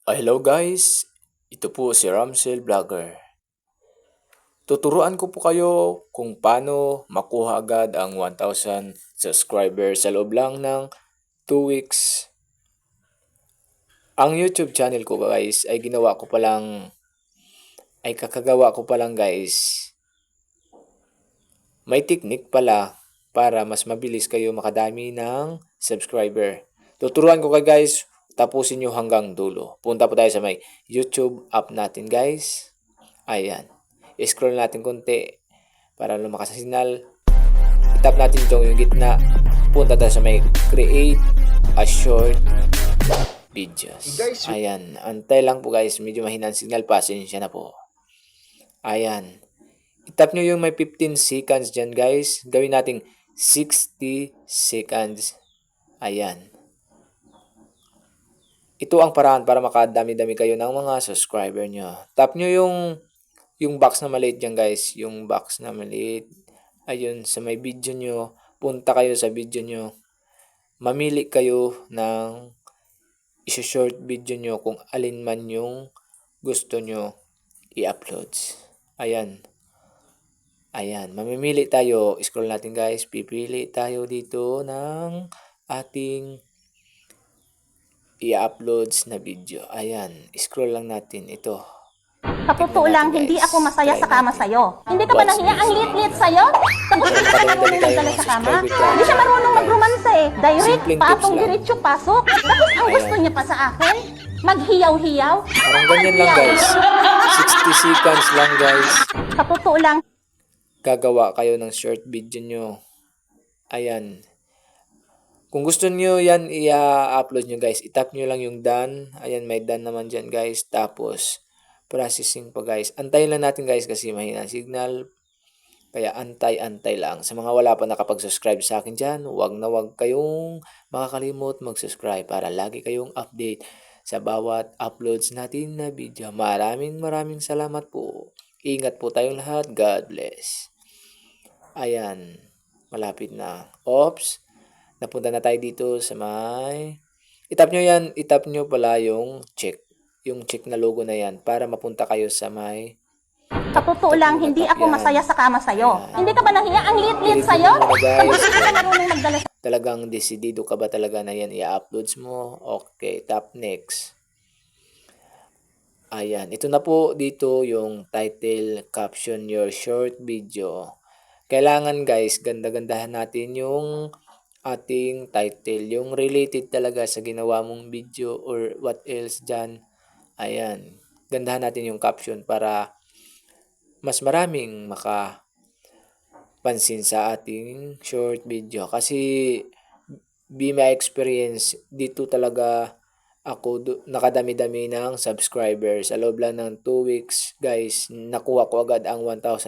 Hello guys, ito po si Ramsel Vlogger. Tuturuan ko po kayo kung paano makuha agad ang 1,000 subscribers sa loob lang ng 2 weeks. Ang YouTube channel ko guys ay kakagawa ko pa lang guys. May technique pala para mas mabilis kayo makadami ng subscriber. Tuturuan ko kayo guys, tapusin nyo hanggang dulo. Punta po tayo sa may YouTube app natin guys. Ayan. I-scroll natin konti para lumakas ang signal. I-tap natin itong yung gitna. Punta tayo sa may create a short videos. Ayan. Antay lang po guys. Medyo mahina ang signal. Pasensya na po. Ayan. I-tap nyo yung may 15 seconds dyan guys. Gawin natin 60 seconds. Ayan. Ito ang paraan para makadami-dami kayo ng mga subscriber nyo. Tap nyo yung box na maliit dyan guys. Yung box na maliit. Ayun, sa may video nyo. Punta kayo sa video nyo. Mamili kayo ng isa-short video nyo kung alin man yung gusto nyo i-upload. Ayan. Ayan. Mamimili tayo. Scroll natin guys. Pipili tayo dito ng ating i-upload na video. Ayan. Scroll lang natin. Ito. Sa totoo lang, hindi ako masaya sa kama sa'yo. Hindi ka ba nahiya? Ang lit-lit sa'yo? Tapos hindi ka marunong magdala sa kama? Hindi siya marunong magromansa eh. Direct, patong diretso, pasok. Tapos ang gusto niya pa sa akin, maghiyaw-hiyaw. Parang ganyan lang guys. 60 seconds lang guys. Sa totoo lang. Gagawa kayo ng short video nyo. Ayan. Kung gusto nyo yan, i-upload nyo guys. I-tap nyo lang yung done. Ayan, may done naman dyan guys. Tapos, processing pa guys. Antayin lang natin guys kasi mahina signal. Kaya antay-antay lang. Sa mga wala pa nakapag-subscribe sa akin dyan, huwag na huwag kayong makakalimot mag-subscribe para lagi kayong update sa bawat uploads natin na video. Maraming salamat po. Ingat po tayong lahat. God bless. Ayan. Malapit na. Oops. Napunta na tayo dito sa may... Itap nyo yan. Itap nyo pala yung check. Yung check na logo na yan para mapunta kayo sa may... Sa totoo lang, hindi ako masaya sa kama sa'yo. Hindi ka ba nahiya? Ang lit-lit sa'yo? Tapos hindi ka marunong magdala sa... Talagang desidido ka ba talaga na yan i-uploads mo? Okay, tap next. Ayan, ito na po dito yung title, caption your short video. Kailangan guys, ganda-gandahan natin yung ating title. Yung related talaga sa ginawa mong video or what else dyan. Ayan, gandahan natin yung caption para mas maraming makapansin sa ating short video. Kasi be my experience, dito talaga ako nakadami-dami ng subscribers. Sa loob lang ng 2 weeks guys, nakuha ko agad ang 1,000